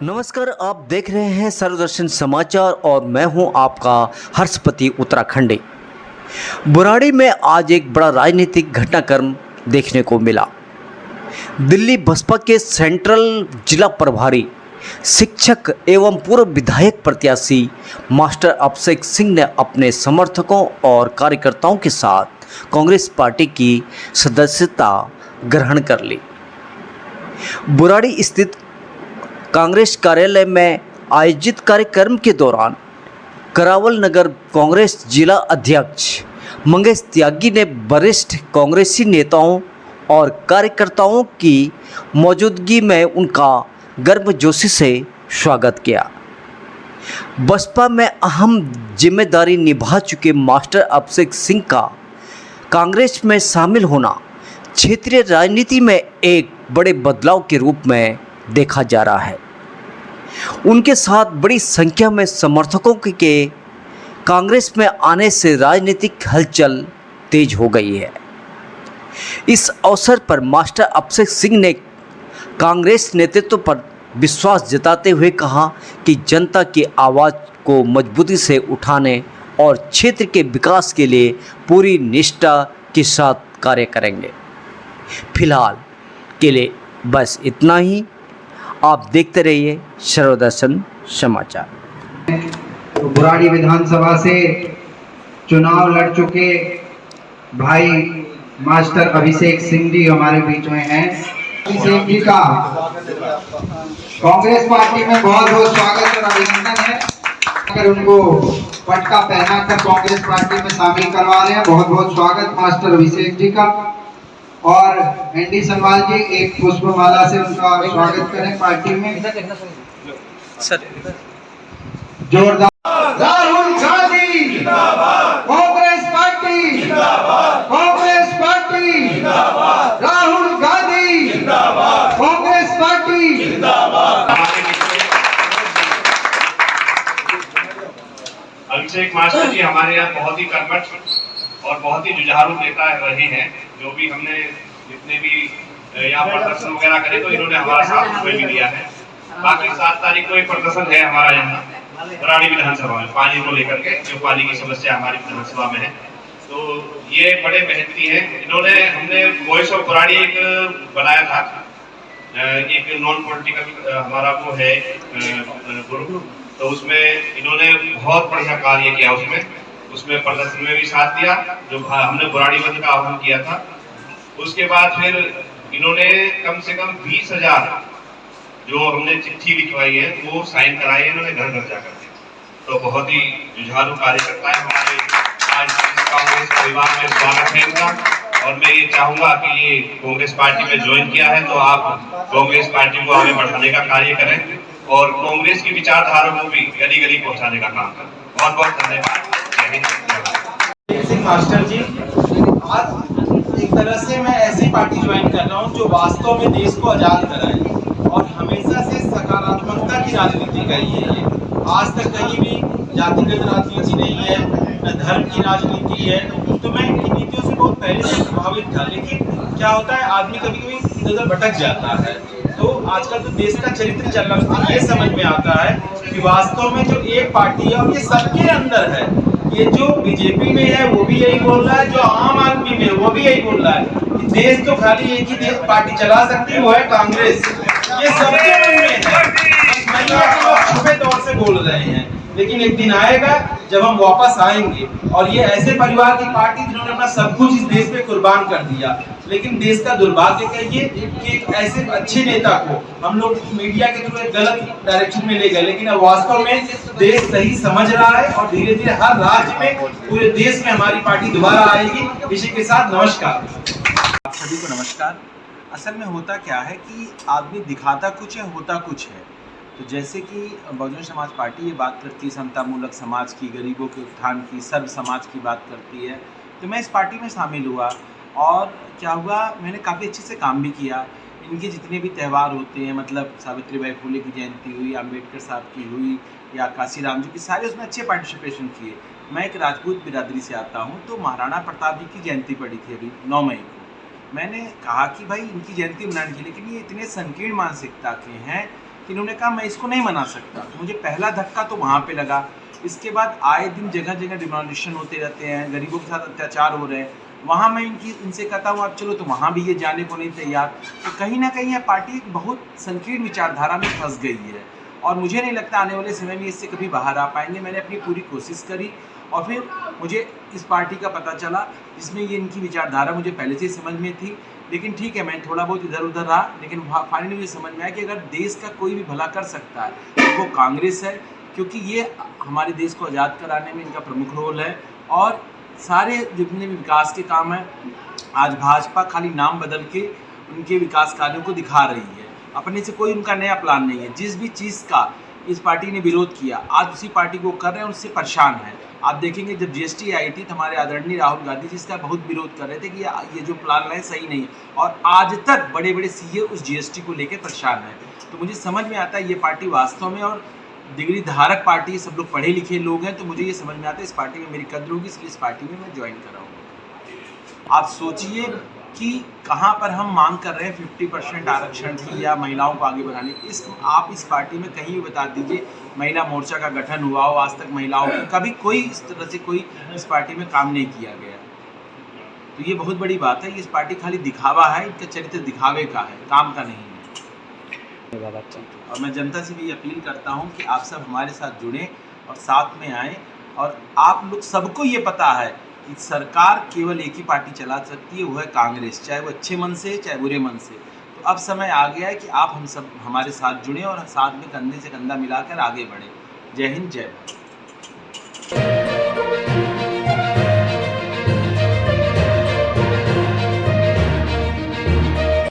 नमस्कार, आप देख रहे हैं सर्वदर्शन समाचार और मैं हूं आपका हर्षपति उत्तराखंडी। बुराड़ी में आज एक बड़ा राजनीतिक घटनाक्रम देखने को मिला। दिल्ली बसपा के सेंट्रल जिला प्रभारी शिक्षक एवं पूर्व विधायक प्रत्याशी मास्टर अभिषेक सिंह ने अपने समर्थकों और कार्यकर्ताओं के साथ कांग्रेस पार्टी की सदस्यता ग्रहण कर ली। बुराड़ी स्थित कांग्रेस कार्यालय में आयोजित कार्यक्रम के दौरान करावल नगर कांग्रेस जिला अध्यक्ष मंगेश त्यागी ने वरिष्ठ कांग्रेसी नेताओं और कार्यकर्ताओं की मौजूदगी में उनका गर्मजोशी से स्वागत किया। बसपा में अहम जिम्मेदारी निभा चुके मास्टर अभिषेक सिंह का कांग्रेस में शामिल होना क्षेत्रीय राजनीति में एक बड़े बदलाव के रूप में देखा जा रहा है। उनके साथ बड़ी संख्या में समर्थकों के कांग्रेस में आने से राजनीतिक हलचल तेज हो गई है। इस अवसर पर मास्टर अभिषेक सिंह ने कांग्रेस नेतृत्व पर विश्वास जताते हुए कहा कि जनता की आवाज़ को मजबूती से उठाने और क्षेत्र के विकास के लिए पूरी निष्ठा के साथ कार्य करेंगे। फिलहाल के लिए बस इतना ही। आप देखते रहिए सर्वदर्शन समाचार। तो बुराड़ी विधानसभा से चुनाव लड़ चुके भाई मास्टर अभिषेक सिंह जी हमारे बीच में हैं। अभिषेक जी का कांग्रेस पार्टी में बहुत बहुत स्वागत और अभिनंदन है। अगर उनको पटका पहनाकर कांग्रेस पार्टी में शामिल करवा रहे हैं, बहुत बहुत स्वागत मास्टर अभिषेक जी का। और एनडी सनवाल जी एक पुष्पमाला से उनका स्वागत करें पार्टी में। जोरदार राहुल गांधी जिंदाबाद, कांग्रेस पार्टी जिंदाबाद, कांग्रेस पार्टी जिंदाबाद, राहुल गांधी जिंदाबाद, कांग्रेस पार्टी जिंदाबाद। अभिषेक मास्टर जी हमारे यहाँ बहुत ही कर्मठ और बहुत ही जुझारू नेता रहे हैं। जो भी हमने जितने भी यहाँ प्रदर्शन वगैरह करे तो इन्होंने हमारा साथ उसमें भी दिया है। बाकी 7 तारीख को एक प्रदर्शन है हमारा यहाँ बुराड़ी विधानसभा में पानी को लेकर के, जो पानी की समस्या हमारी विधानसभा में है। तो ये बड़े मेहनती हैं। हमने वॉइस ऑफ बुराड़ी एक बनाया था, एक नॉन पॉलिटिकल हमारा वो है ग्रुप। तो उसमें इन्होंने बहुत बढ़िया कार्य किया। उसमें प्रदर्शन में भी साथ दिया जो हमने बुराड़ी बंद का आह्वान किया था। उसके बाद फिर इन्होंने कम से कम 20,000 जो हमने चिट्ठी लिखवाई है वो साइन कराई है इन्होंने घर घर जाकर। तो बहुत ही जुझारू कार्यकर्ता है हमारे आज कांग्रेस परिवार में। स्वागत है इनका। और मैं ये चाहूंगा कि ये कांग्रेस पार्टी में ज्वाइन किया है तो आप कांग्रेस पार्टी को आगे बढ़ाने का कार्य करें और कांग्रेस की विचारधारा को भी गली गली पहुंचाने का काम करें। बहुत बहुत धन्यवाद। मास्टर जी, आज एक तरह से मैं ऐसी पार्टी ज्वाइन कर रहा हूं जो वास्तव में देश को आजाद कराए और हमेशा से सकारात्मकता की राजनीति कही है। ये आज तक कहीं भी जातिगत राजनीति नहीं है, न धर्म की राजनीति है। तो मैं इन नीतियों से बहुत पहले से प्रभावित था। लेकिन क्या होता है, आदमी कभी कभी इधर भटक जाता है। तो आजकल तो देश का चरित्र चल रहा है, ये समझ में आता है कि वास्तव में जो एक पार्टी है और ये सबके अंदर है। ये जो बीजेपी में है वो भी यही बोल रहा है, जो आम आदमी में है वो भी यही बोल रहा है कि देश तो खाली एक ही पार्टी चला सकती है, वो है कांग्रेस। ये सबके मन में है, छुपे तौर से बोल रहे हैं। लेकिन एक दिन आएगा जब हम वापस आएंगे और ये ऐसे परिवार की पार्टी जिन्होंने अपना सब कुछ इस देश पे कुर्बान कर दिया। लेकिन देश का दुर्भाग्य कहिए कि एक ऐसे अच्छे नेता को हम लोग मीडिया के थ्रू एक गलत डायरेक्शन में ले गए। लेकिन अब वास्तव में देश सही समझ रहा है और धीरे धीरे हर राज्य में, पूरे देश में हमारी पार्टी दोबारा आएगी। इसी के साथ नमस्कार। आप सभी को नमस्कार। असल में होता क्या है कि आदमी दिखाता कुछ है, होता कुछ है। तो जैसे कि बहुजन समाज पार्टी ये बात करती है समतामूलक समाज की, गरीबों के उत्थान की, सर्व समाज की बात करती है। तो मैं इस पार्टी में शामिल हुआ और क्या हुआ, मैंने काफ़ी अच्छे से काम भी किया। इनके जितने भी त्यौहार होते हैं, मतलब सावित्रीबाई फुले की जयंती हुई, अम्बेडकर साहब की हुई या काशीराम जी की, सारे उसमें अच्छे पार्टिसिपेशन किए। मैं एक राजपूत बिरादरी से आता हूँ। तो महाराणा प्रताप जी की जयंती पड़ी थी अभी 9 मई को। मैंने कहा कि भाई इनकी जयंती मनानी चाहिए, लेकिन ये इतने संकीर्ण मानसिकता के हैं कि इन्होंने कहा मैं इसको नहीं मना सकता। मुझे पहला धक्का तो वहाँ पे लगा। इसके बाद आए दिन जगह जगह डिमोलिशन होते रहते हैं, गरीबों के साथ अत्याचार हो रहे हैं, वहाँ मैं इनसे कहता हूँ आप चलो, तो वहाँ भी ये जाने को नहीं तैयार। तो कहीं ना कहीं यह पार्टी एक बहुत संकीर्ण विचारधारा में फंस गई है और मुझे नहीं लगता आने वाले समय में इससे कभी बाहर आ पाएंगे। मैंने अपनी पूरी कोशिश करी और फिर मुझे इस पार्टी का पता चला जिसमें ये इनकी विचारधारा मुझे पहले से ही समझ में थी, लेकिन ठीक है मैं थोड़ा बहुत इधर उधर रहा, लेकिन फाइनली मुझे समझ में आया कि अगर देश का कोई भी भला कर सकता है तो वो कांग्रेस है, क्योंकि ये हमारे देश को आज़ाद कराने में इनका प्रमुख रोल है। और सारे जितने भी विकास के काम हैं, आज भाजपा खाली नाम बदल के उनके विकास कार्यों को दिखा रही है, अपने से कोई उनका नया प्लान नहीं है। जिस भी चीज़ का इस पार्टी ने विरोध किया आज उसी पार्टी को कर रहे हैं, उससे परेशान है। आप देखेंगे जब जीएसटी आई थी तो हमारे आदरणीय राहुल गांधी जी इसका बहुत विरोध कर रहे थे कि ये जो प्लान लाए सही नहीं है, और आज तक बड़े बड़े सीए उस जीएसटी को लेकर परेशान हैं। तो मुझे समझ में आता है ये पार्टी वास्तव में, और डिग्री धारक पार्टी, सब लोग पढ़े लिखे लोग हैं, तो मुझे ये समझ में आता है इस पार्टी में मेरी कद्र होगी, इसलिए इस पार्टी में मैं ज्वाइन कर रहा हूँ। आप सोचिए कि कहाँ पर हम मांग कर रहे हैं 50% आरक्षण की या महिलाओं को आगे बढ़ाने की। आप इस पार्टी में कहीं भी बता दीजिए महिला मोर्चा का गठन हुआ हो, आज तक महिलाओं की कभी कोई इस तरह से कोई इस पार्टी में काम नहीं किया गया। तो ये बहुत बड़ी बात है। इस पार्टी खाली दिखावा है, इनका चरित्र दिखावे का है, काम का नहीं है। और मैं जनता से भी अपील करता हूँ कि आप सब हमारे साथ जुड़ें और साथ में आएँ। और आप लोग सबको ये पता है कि सरकार केवल एक ही पार्टी चला सकती है, वो है कांग्रेस, चाहे वो अच्छे मन से चाहे बुरे मन से। तो अब समय आ गया है कि आप हम सब हमारे साथ जुड़ें और साथ में कंधे से कंधा मिलाकर आगे बढ़ें। जय हिंद, जय भारत।